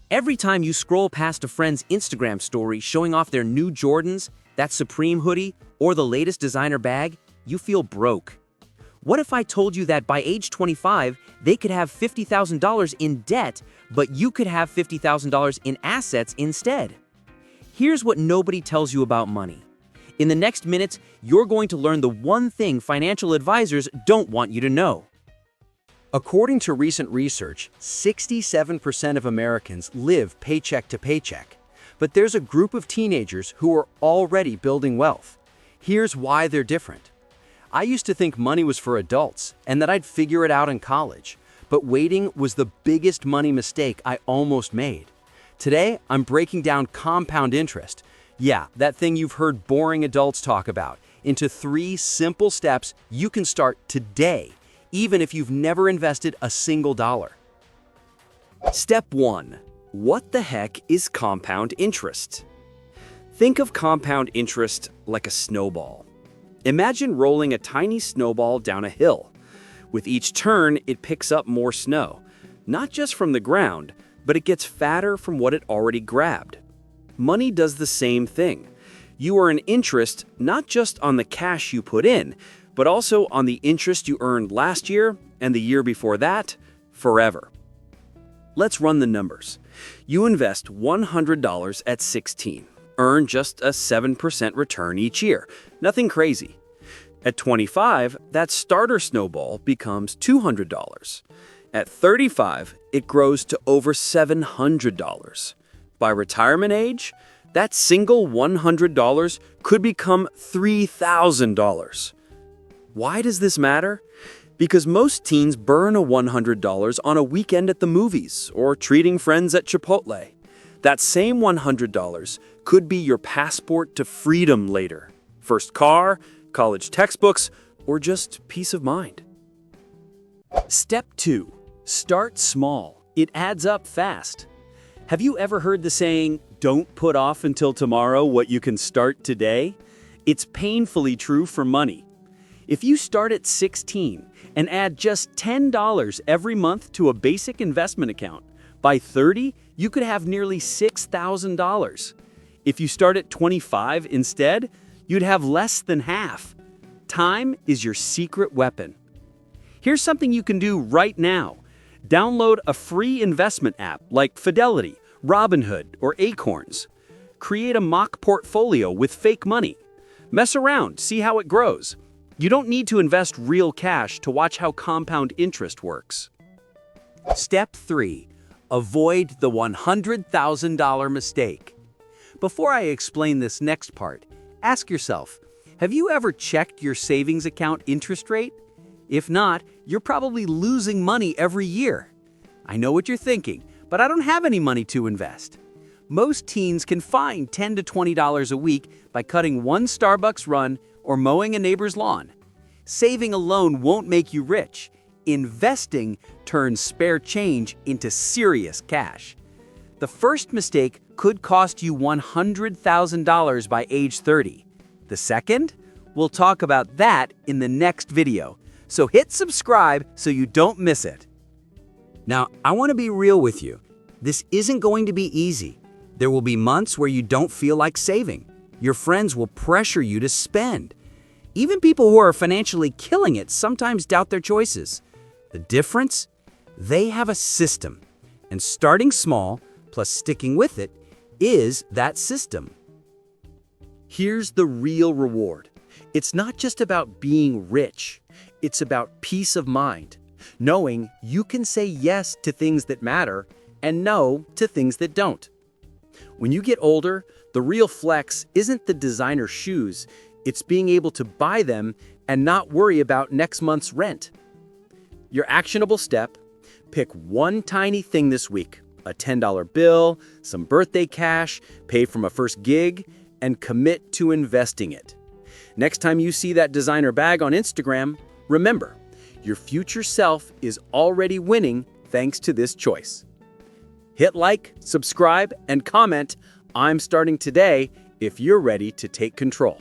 Every time you scroll past a friend's Instagram story showing off their new Jordans, that Supreme hoodie, or the latest designer bag, you feel broke. What if I told you that by age 25, they could have $50,000 in debt, but you could have $50,000 in assets instead? Here's what nobody tells you about money. In the next minutes, you're going to learn the one thing financial advisors don't want you to know. According to recent research, 67% of Americans live paycheck to paycheck. But there's a group of teenagers who are already building wealth. Here's why they're different. I used to think money was for adults and that I'd figure it out in college. But waiting was the biggest money mistake I almost made. Today, I'm breaking down compound interest. Yeah, that thing you've heard boring adults talk about, into 3 simple steps you can start today, even if you've never invested a single dollar. Step 1. What the heck is compound interest? Think of compound interest like a snowball. Imagine rolling a tiny snowball down a hill. With each turn, it picks up more snow, not just from the ground, but it gets fatter from what it already grabbed. Money does the same thing. You earn interest not just on the cash you put in, but also on the interest you earned last year and the year before that, forever. Let's run the numbers. You invest $100 at 16, earn just a 7% return each year. Nothing crazy. At 25, that starter snowball becomes $200. At 35, it grows to over $700. By retirement age, that single $100 could become $3,000. Why does this matter? Because most teens burn a $100 on a weekend at the movies or treating friends at Chipotle. That same $100 could be your passport to freedom later. First car, college textbooks, or just peace of mind. Step 2. Start small. It adds up fast. Have you ever heard the saying, "Don't put off until tomorrow what you can start today"? It's painfully true for money. If you start at 16 and add just $10 every month to a basic investment account, by 30, you could have nearly $6,000. If you start at 25 instead, you'd have less than half. Time is your secret weapon. Here's something you can do right now. Download a free investment app like Fidelity, Robinhood, or Acorns. Create a mock portfolio with fake money. Mess around, see how it grows. You don't need to invest real cash to watch how compound interest works. Step 3. Avoid the $100,000 mistake. Before I explain this next part, ask yourself, have you ever checked your savings account interest rate? If not, you're probably losing money every year. I know what you're thinking, but I don't have any money to invest. Most teens can find $10 to $20 a week by cutting one Starbucks run or mowing a neighbor's lawn. Saving alone won't make you rich. Investing turns spare change into serious cash. The first mistake could cost you $100,000 by age 30. The second? We'll talk about that in the next video. So hit subscribe so you don't miss it. Now, I want to be real with you. This isn't going to be easy. There will be months where you don't feel like saving. Your friends will pressure you to spend. Even people who are financially killing it sometimes doubt their choices. The difference? They have a system. And starting small, plus sticking with it, is that system. Here's the real reward. It's not just about being rich. It's about peace of mind, knowing you can say yes to things that matter and no to things that don't. When you get older, the real flex isn't the designer shoes, it's being able to buy them and not worry about next month's rent. Your actionable step: pick one tiny thing this week, a $10 bill, some birthday cash, paid from a first gig, and commit to investing it. Next time you see that designer bag on Instagram, remember, your future self is already winning thanks to this choice. Hit like, subscribe, and comment. I'm starting today if you're ready to take control.